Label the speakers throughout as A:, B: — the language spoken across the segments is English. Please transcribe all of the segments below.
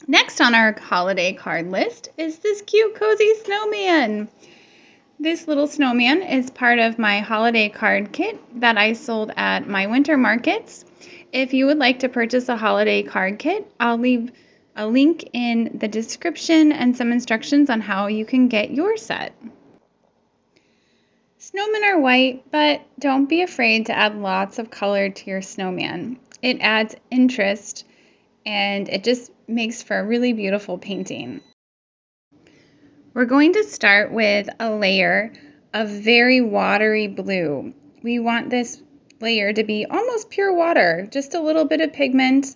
A: Next on our holiday card list is this cute, cozy snowman. This little snowman is part of my holiday card kit that I sold at my winter markets. If you would like to purchase a holiday card kit, I'll leave a link in the description and some instructions on how you can get your set. Snowmen are white, but don't be afraid to add lots of color to your snowman. It adds interest and it just makes for a really beautiful painting. We're going to start with a layer of very watery blue. We want this layer to be almost pure water, just a little bit of pigment.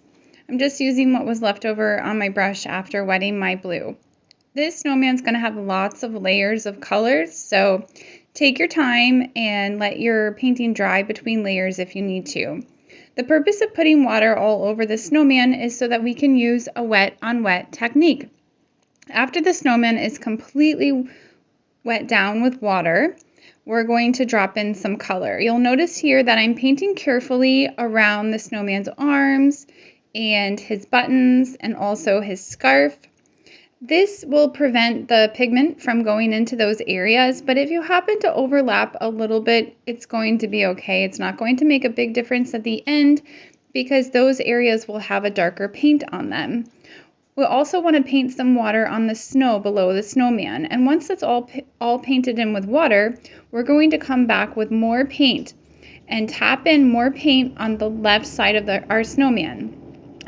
A: I'm just using what was left over on my brush after wetting my blue. This snowman's going to have lots of layers of colors, so take your time and let your painting dry between layers if you need to. The purpose of putting water all over the snowman is so that we can use a wet on wet technique. After the snowman is completely wet down with water, we're going to drop in some color. You'll notice here that I'm painting carefully around the snowman's arms and his buttons and also his scarf. This will prevent the pigment from going into those areas, but if you happen to overlap a little bit, it's going to be okay. It's not going to make a big difference at the end because those areas will have a darker paint on them. We'll also want to paint some water on the snow below the snowman, and once that's all painted in with water, we're going to come back with more paint and tap in more paint on the left side of our snowman.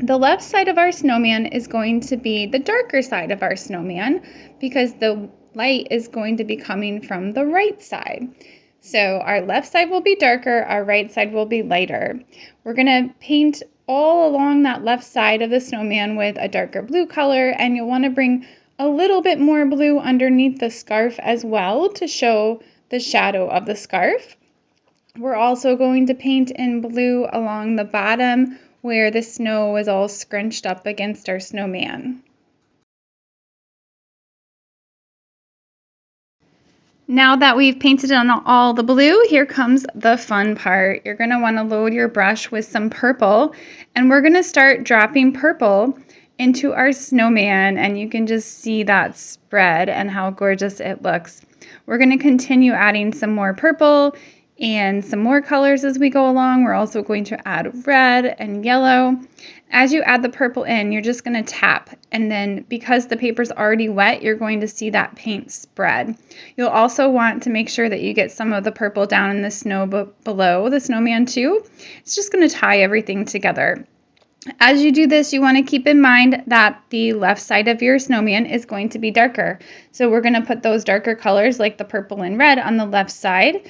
A: The left side of our snowman is going to be the darker side of our snowman because the light is going to be coming from the right side. So our left side will be darker, our right side will be lighter. We're going to paint all along that left side of the snowman with a darker blue color, and you'll want to bring a little bit more blue underneath the scarf as well to show the shadow of the scarf. We're also going to paint in blue along the bottom where the snow is all scrunched up against our snowman. Now that we've painted on all the blue, here comes the fun part. You're going to want to load your brush with some purple, and we're going to start dropping purple into our snowman, and you can just see that spread and how gorgeous it looks. We're going to continue adding some more purple and some more colors as we go along. We're also going to add red and yellow. As you add the purple in, you're just going to tap, and then because the paper's already wet, you're going to see that paint spread. You'll also want to make sure that you get some of the purple down in the snow below the snowman too. It's just going to tie everything together. As you do this, you want to keep in mind that the left side of your snowman is going to be darker. So we're going to put those darker colors like the purple and red on the left side.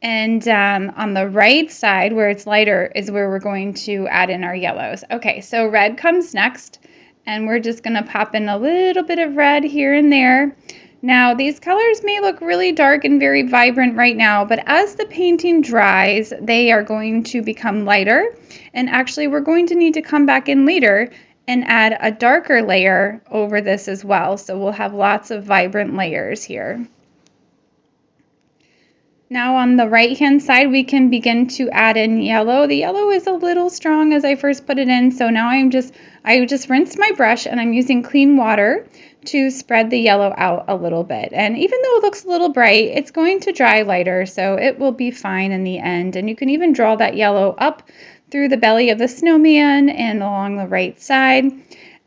A: And on the right side, where it's lighter, is where we're going to add in our yellows. Okay, so red comes next, and we're just going to pop in a little bit of red here and there. Now, these colors may look really dark and very vibrant right now, but as the painting dries, they are going to become lighter. And actually, we're going to need to come back in later and add a darker layer over this as well. So we'll have lots of vibrant layers here. Now on the right hand side, we can begin to add in yellow. The yellow is a little strong as I first put it in, so now I just rinsed my brush and I'm using clean water to spread the yellow out a little bit. And even though it looks a little bright, it's going to dry lighter, so it will be fine in the end. And you can even draw that yellow up through the belly of the snowman and along the right side.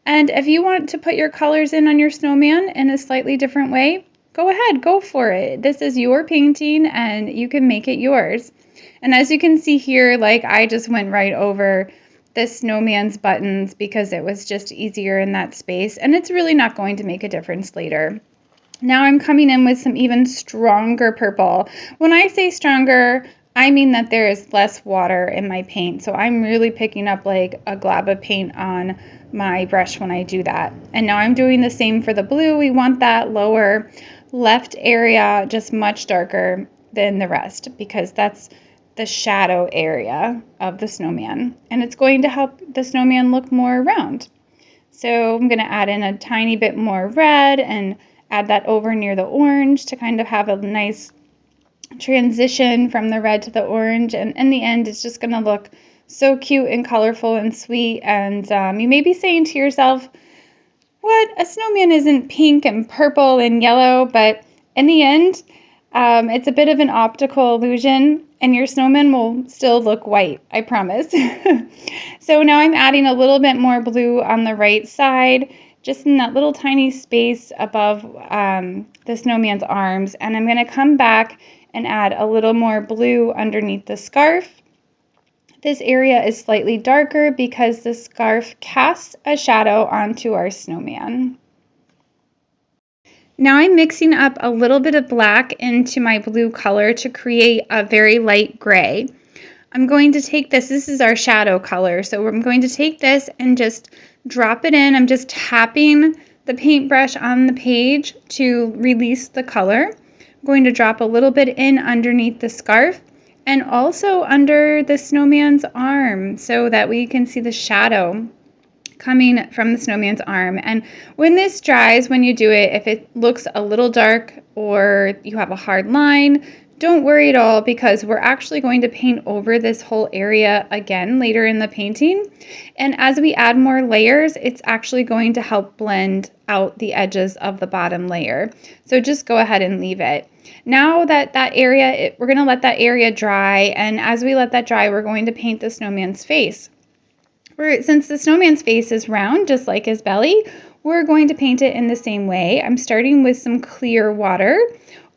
A: And if you want to put your colors in on your snowman in a slightly different way, go ahead, go for it. This is your painting and you can make it yours. And as you can see here, like I just went right over the snowman's buttons because it was just easier in that space, and it's really not going to make a difference later. Now I'm coming in with some even stronger purple. When I say stronger, I mean that there is less water in my paint. So I'm really picking up like a glob of paint on my brush when I do that. And now I'm doing the same for the blue. We want that lower left area just much darker than the rest because that's the shadow area of the snowman. And it's going to help the snowman look more round. So I'm going to add in a tiny bit more red and add that over near the orange to kind of have a nice transition from the red to the orange. And in the end, it's just going to look so cute and colorful and sweet. And you may be saying to yourself, what? A snowman isn't pink and purple and yellow, but in the end, it's a bit of an optical illusion, and your snowman will still look white, I promise. So now I'm adding a little bit more blue on the right side, just in that little tiny space above the snowman's arms, and I'm going to come back and add a little more blue underneath the scarf. This area is slightly darker because the scarf casts a shadow onto our snowman. Now I'm mixing up a little bit of black into my blue color to create a very light gray. I'm going to take this is our shadow color, so I'm going to take this and just drop it in. I'm just tapping the paintbrush on the page to release the color. I'm going to drop a little bit in underneath the scarf and also under the snowman's arm so that we can see the shadow coming from the snowman's arm. And when this dries, when you do it, if it looks a little dark or you have a hard line, don't worry at all, because we're actually going to paint over this whole area again later in the painting. And as we add more layers, it's actually going to help blend out the edges of the bottom layer. So just go ahead and leave it. Now that area, we're going to let that area dry, and as we let that dry, we're going to paint the snowman's face. Since the snowman's face is round, just like his belly, we're going to paint it in the same way. I'm starting with some clear water.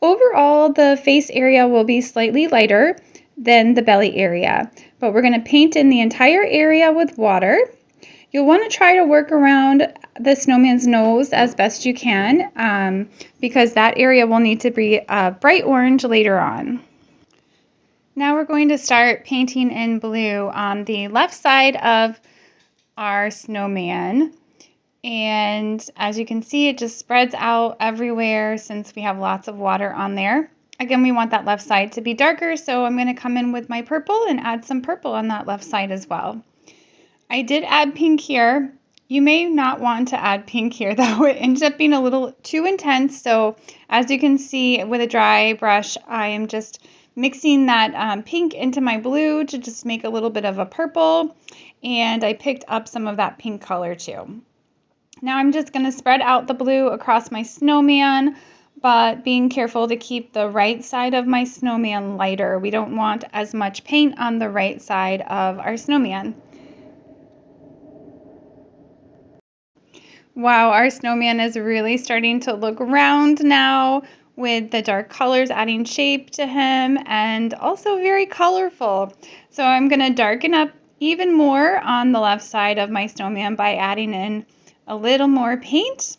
A: Overall, the face area will be slightly lighter than the belly area, but we're going to paint in the entire area with water. You'll want to try to work around the snowman's nose as best you can, because that area will need to be bright orange later on. Now we're going to start painting in blue on the left side of our snowman. And as you can see, it just spreads out everywhere since we have lots of water on there. Again, we want that left side to be darker, so I'm going to come in with my purple and add some purple on that left side as well. I did add pink here. You may not want to add pink here though. It ends up being a little too intense. So as you can see with a dry brush, I am just mixing that pink into my blue to just make a little bit of a purple. And I picked up some of that pink color too. Now I'm just going to spread out the blue across my snowman, but being careful to keep the right side of my snowman lighter. We don't want as much paint on the right side of our snowman. Wow, our snowman is really starting to look round now, with the dark colors adding shape to him and also very colorful. So I'm going to darken up even more on the left side of my snowman by adding in a little more paint.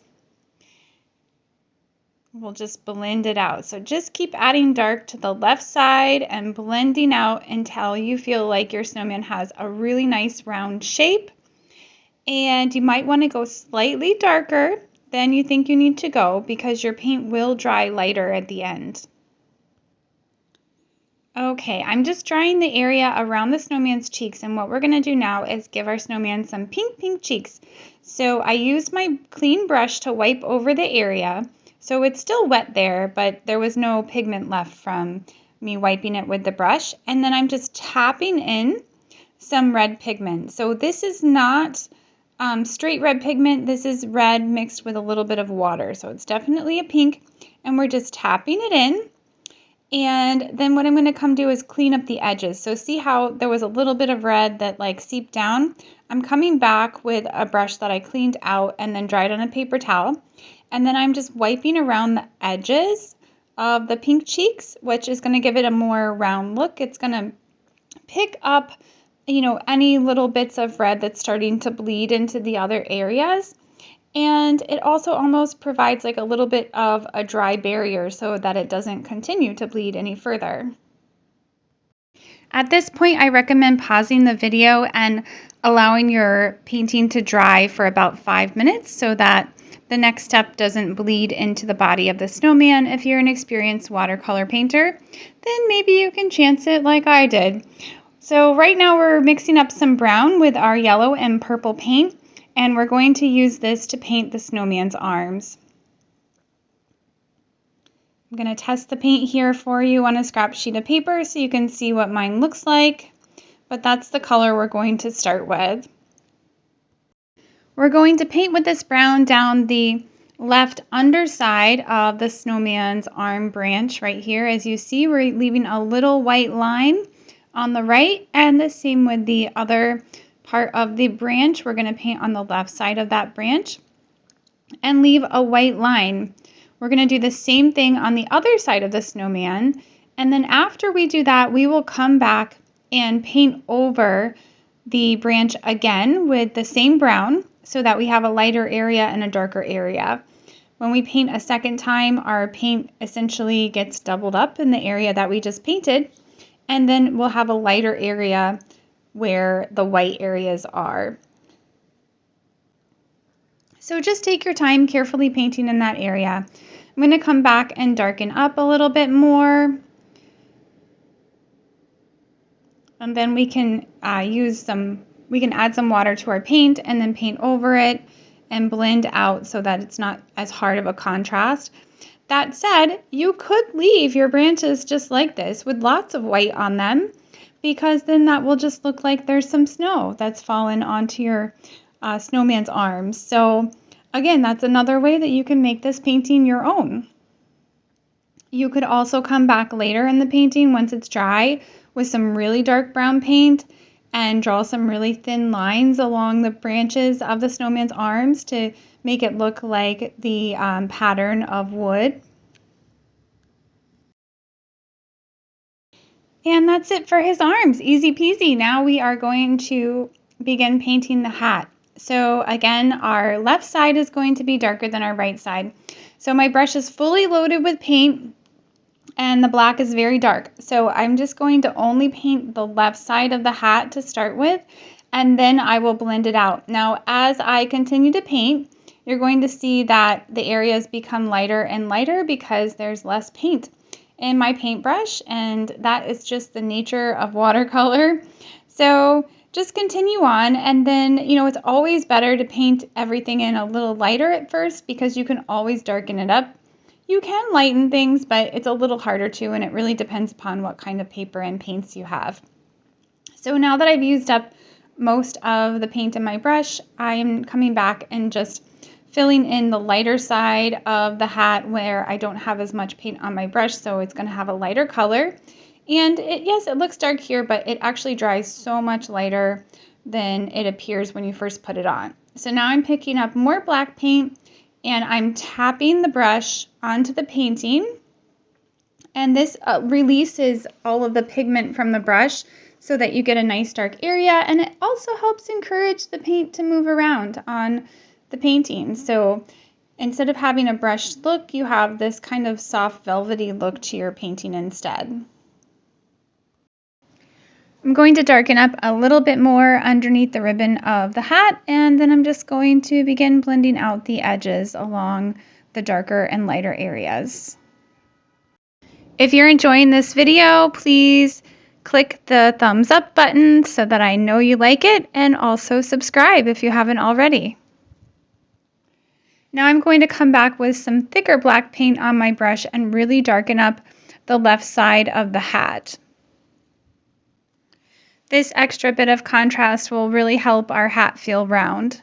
A: We'll just blend it out. So just keep adding dark to the left side and blending out until you feel like your snowman has a really nice round shape. And you might want to go slightly darker than you think you need to go, because your paint will dry lighter at the end. Okay, I'm just drying the area around the snowman's cheeks, and what we're going to do now is give our snowman some pink cheeks. So I used my clean brush to wipe over the area. So it's still wet there, but there was no pigment left from me wiping it with the brush. And then I'm just tapping in some red pigment. So this is not straight red pigment. This is red mixed with a little bit of water. So it's definitely a pink, and we're just tapping it in. And then what I'm going to come do is clean up the edges. So see how there was a little bit of red that like seeped down? I'm coming back with a brush that I cleaned out and then dried on a paper towel. And then I'm just wiping around the edges of the pink cheeks, which is going to give it a more round look. It's going to pick up, any little bits of red that's starting to bleed into the other areas. And it also almost provides like a little bit of a dry barrier so that it doesn't continue to bleed any further. At this point, I recommend pausing the video and allowing your painting to dry for about 5 minutes so that the next step doesn't bleed into the body of the snowman. If you're an experienced watercolor painter, then maybe you can chance it like I did. So right now we're mixing up some brown with our yellow and purple paint, and we're going to use this to paint the snowman's arms. I'm going to test the paint here for you on a scrap sheet of paper so you can see what mine looks like, but that's the color we're going to start with. We're going to paint with this brown down the left underside of the snowman's arm branch right here. As you see, we're leaving a little white line on the right, and the same with the other part of the branch. We're going to paint on the left side of that branch and leave a white line. We're going to do the same thing on the other side of the snowman, and then after we do that, we will come back and paint over the branch again with the same brown so that we have a lighter area and a darker area. When we paint a second time, our paint essentially gets doubled up in the area that we just painted, and then we'll have a lighter area where the white areas are. So just take your time carefully painting in that area. I'm going to come back and darken up a little bit more. And then we can add some water to our paint and then paint over it and blend out so that it's not as hard of a contrast. That said, you could leave your branches just like this with lots of white on them, because then that will just look like there's some snow that's fallen onto your snowman's arms. So again, that's another way that you can make this painting your own. You could also come back later in the painting once it's dry with some really dark brown paint and draw some really thin lines along the branches of the snowman's arms to make it look like the pattern of wood. And that's it for his arms. Easy peasy. Now we are going to begin painting the hat. So again, our left side is going to be darker than our right side. So my brush is fully loaded with paint and the black is very dark. So I'm just going to only paint the left side of the hat to start with, and then I will blend it out. Now, as I continue to paint, you're going to see that the areas become lighter and lighter because there's less paint in my paintbrush, and that is just the nature of watercolor. So just continue on, and then, it's always better to paint everything in a little lighter at first because you can always darken it up. You can lighten things, but it's a little harder to, and it really depends upon what kind of paper and paints you have. So now that I've used up most of the paint in my brush, I'm coming back and just filling in the lighter side of the hat where I don't have as much paint on my brush, so it's going to have a lighter color. And yes, it looks dark here, but it actually dries so much lighter than it appears when you first put it on. So now I'm picking up more black paint and I'm tapping the brush onto the painting, and this releases all of the pigment from the brush so that you get a nice dark area, and it also helps encourage the paint to move around on the painting. So instead of having a brushed look, you have this kind of soft velvety look to your painting instead. I'm going to darken up a little bit more underneath the ribbon of the hat, and then I'm just going to begin blending out the edges along the darker and lighter areas. If you're enjoying this video, please click the thumbs up button so that I know you like it, and also subscribe if you haven't already. Now I'm going to come back with some thicker black paint on my brush and really darken up the left side of the hat. This extra bit of contrast will really help our hat feel round.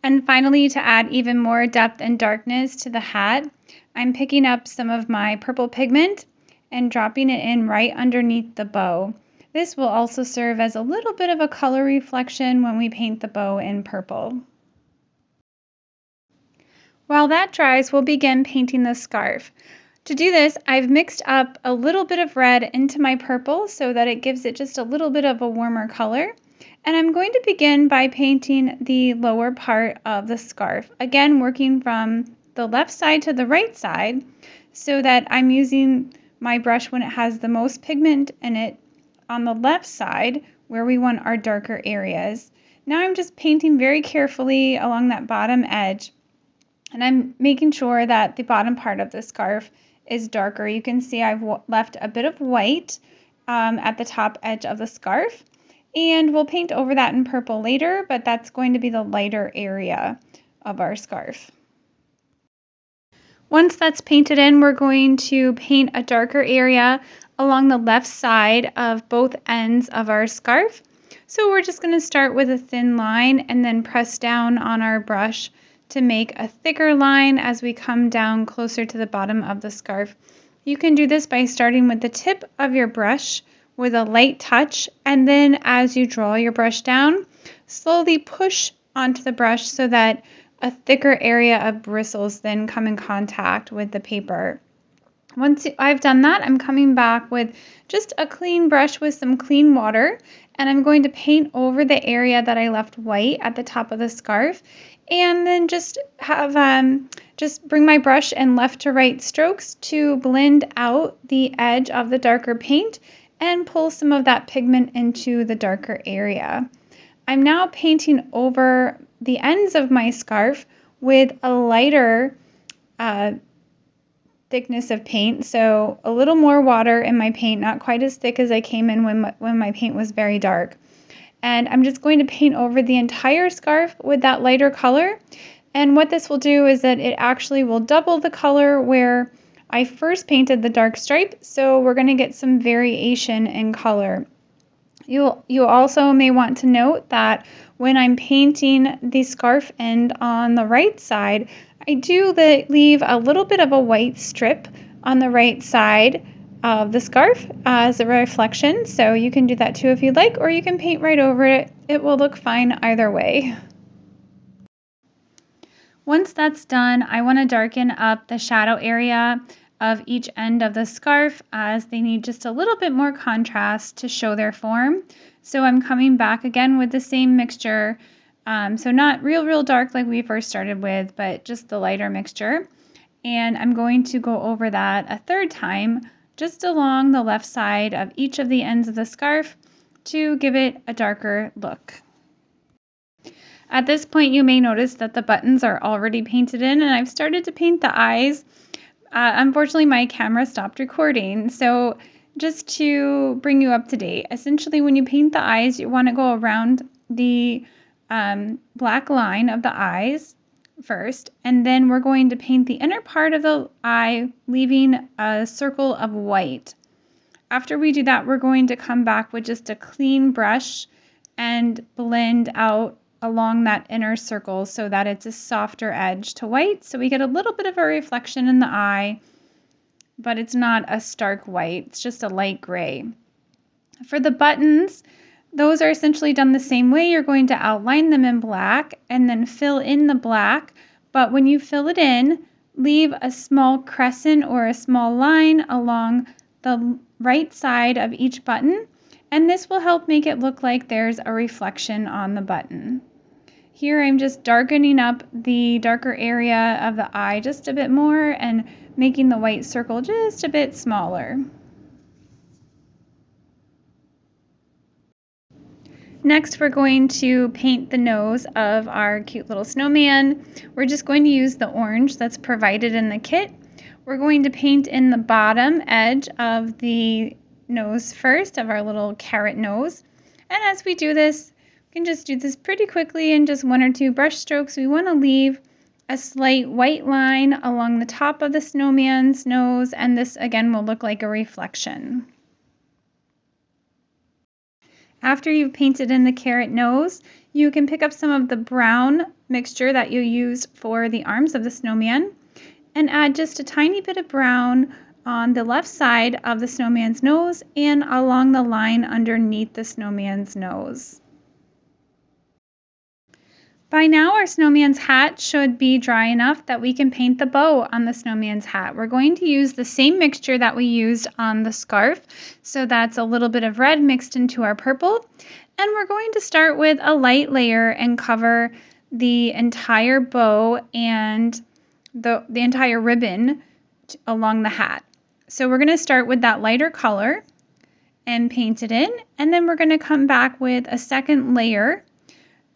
A: And finally, to add even more depth and darkness to the hat, I'm picking up some of my purple pigment and dropping it in right underneath the bow. This will also serve as a little bit of a color reflection when we paint the bow in purple. While that dries, we'll begin painting the scarf. To do this, I've mixed up a little bit of red into my purple so that it gives it just a little bit of a warmer color. And I'm going to begin by painting the lower part of the scarf. Again, working from the left side to the right side so that I'm using my brush when it has the most pigment in it on the left side where we want our darker areas. Now I'm just painting very carefully along that bottom edge, and I'm making sure that the bottom part of the scarf is darker. You can see I've left a bit of white at the top edge of the scarf, and we'll paint over that in purple later, but that's going to be the lighter area of our scarf. Once that's painted in, we're going to paint a darker area along the left side of both ends of our scarf. So we're just going to start with a thin line and then press down on our brush to make a thicker line as we come down closer to the bottom of the scarf. You can do this by starting with the tip of your brush with a light touch, and then as you draw your brush down, slowly push onto the brush so that a thicker area of bristles then come in contact with the paper. Once I've done that, I'm coming back with just a clean brush with some clean water, and I'm going to paint over the area that I left white at the top of the scarf, and then just bring my brush in left to right strokes to blend out the edge of the darker paint and pull some of that pigment into the darker area. I'm now painting over the ends of my scarf with a lighter thickness of paint, so a little more water in my paint, not quite as thick as I came in when my paint was very dark. And I'm just going to paint over the entire scarf with that lighter color. And what this will do is that it actually will double the color where I first painted the dark stripe, so we're going to get some variation in color. You also may want to note that when I'm painting the scarf end on the right side, I do leave a little bit of a white strip on the right side of the scarf as a reflection, so you can do that too if you'd like, or you can paint right over it. It will look fine either way. Once that's done, I want to darken up the shadow area of each end of the scarf as they need just a little bit more contrast to show their form. So I'm coming back again with the same mixture, so not real dark like we first started with, but just the lighter mixture. And I'm going to go over that a third time just along the left side of each of the ends of the scarf to give it a darker look. At this point, you may notice that the buttons are already painted in, and I've started to paint the eyes. Unfortunately, my camera stopped recording, so just to bring you up to date, essentially when you paint the eyes, you want to go around the black line of the eyes first, and then we're going to paint the inner part of the eye, leaving a circle of white. After we do that, we're going to come back with just a clean brush and blend out along that inner circle so that it's a softer edge to white, so we get a little bit of a reflection in the eye, but it's not a stark white, it's just a light gray. For the buttons, those are essentially done the same way. You're going to outline them in black and then fill in the black, but when you fill it in, leave a small crescent or a small line along the right side of each button, and this will help make it look like there's a reflection on the button. Here I'm just darkening up the darker area of the eye just a bit more and making the white circle just a bit smaller. Next, we're going to paint the nose of our cute little snowman. We're just going to use the orange that's provided in the kit. We're going to paint in the bottom edge of the nose first, of our little carrot nose. And as we do this, we can just do this pretty quickly in just one or two brush strokes. We want to leave a slight white line along the top of the snowman's nose, and this again will look like a reflection. After you've painted in the carrot nose, you can pick up some of the brown mixture that you used for the arms of the snowman and add just a tiny bit of brown on the left side of the snowman's nose and along the line underneath the snowman's nose. By now, our snowman's hat should be dry enough that we can paint the bow on the snowman's hat. We're going to use the same mixture that we used on the scarf, so that's a little bit of red mixed into our purple. And we're going to start with a light layer and cover the entire bow and the entire ribbon along the hat. So we're going to start with that lighter color and paint it in, and then we're going to come back with a second layer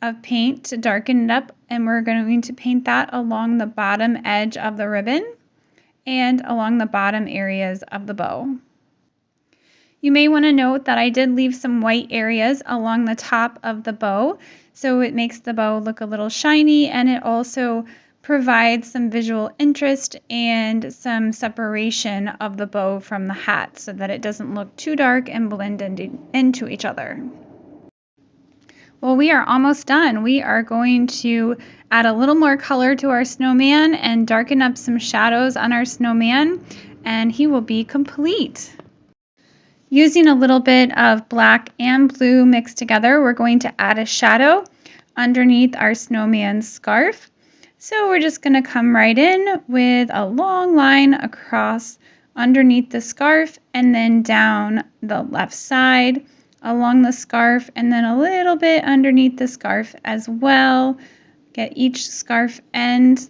A: of paint to darken it up, and we're going to paint that along the bottom edge of the ribbon and along the bottom areas of the bow. You may want to note that I did leave some white areas along the top of the bow, so it makes the bow look a little shiny, and it also provides some visual interest and some separation of the bow from the hat so that it doesn't look too dark and blend into each other. Well, we are almost done. We are going to add a little more color to our snowman and darken up some shadows on our snowman, and he will be complete. Using a little bit of black and blue mixed together, we're going to add a shadow underneath our snowman's scarf. So we're just going to come right in with a long line across underneath the scarf and then down the left side along the scarf and then a little bit underneath the scarf as well. Get each scarf end,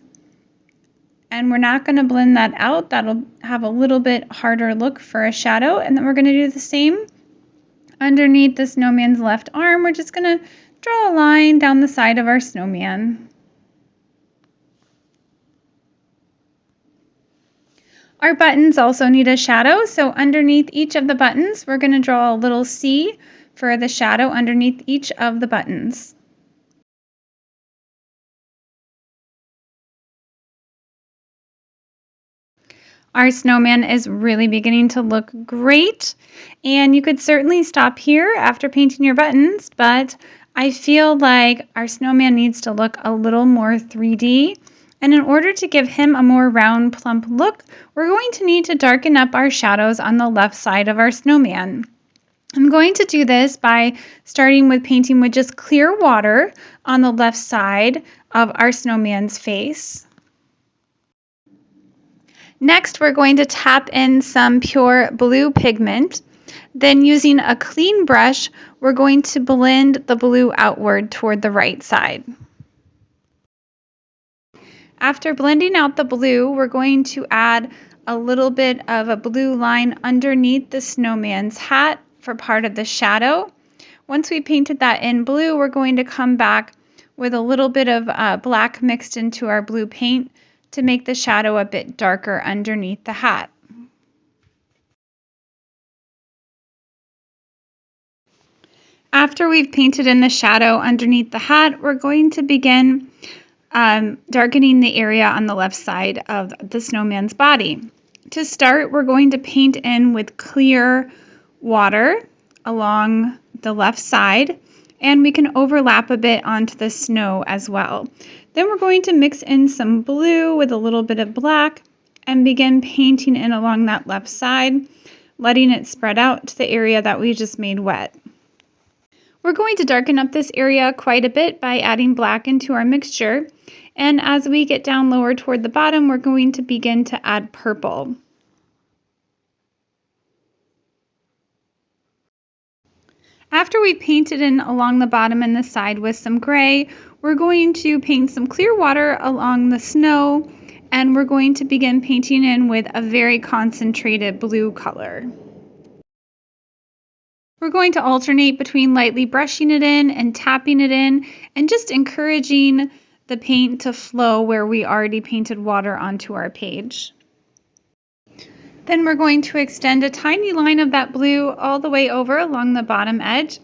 A: and we're not going to blend that out. That'll have a little bit harder look for a shadow. And then we're going to do the same underneath the snowman's left arm. We're just going to draw a line down the side of our snowman. Our buttons also need a shadow, so underneath each of the buttons, we're going to draw a little C for the shadow underneath each of the buttons. Our snowman is really beginning to look great, and you could certainly stop here after painting your buttons, but I feel like our snowman needs to look a little more 3D. And in order to give him a more round, plump look, we're going to need to darken up our shadows on the left side of our snowman. I'm going to do this by starting with painting with just clear water on the left side of our snowman's face. Next, we're going to tap in some pure blue pigment. Then using a clean brush, we're going to blend the blue outward toward the right side. After blending out the blue, we're going to add a little bit of a blue line underneath the snowman's hat for part of the shadow. Once we painted that in blue, we're going to come back with a little bit of black mixed into our blue paint to make the shadow a bit darker underneath the hat. After we've painted in the shadow underneath the hat, we're going to begin darkening the area on the left side of the snowman's body. To start, we're going to paint in with clear water along the left side, and we can overlap a bit onto the snow as well. Then we're going to mix in some blue with a little bit of black and begin painting in along that left side, letting it spread out to the area that we just made wet. We're going to darken up this area quite a bit by adding black into our mixture, and as we get down lower toward the bottom, we're going to begin to add purple. After we painted in along the bottom and the side with some gray, we're going to paint some clear water along the snow, and we're going to begin painting in with a very concentrated blue color. We're going to alternate between lightly brushing it in and tapping it in and just encouraging the paint to flow where we already painted water onto our page. Then we're going to extend a tiny line of that blue all the way over along the bottom edge.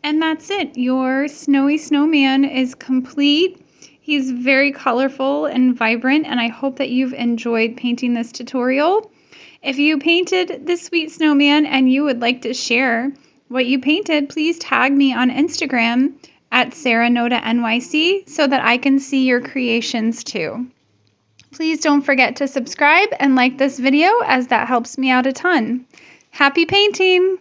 A: And that's it. Your snowy snowman is complete. He's very colorful and vibrant, and I hope that you've enjoyed painting this tutorial. If you painted this sweet snowman and you would like to share what you painted, please tag me on Instagram at SarahNodaNYC so that I can see your creations too. Please don't forget to subscribe and like this video, as that helps me out a ton. Happy painting!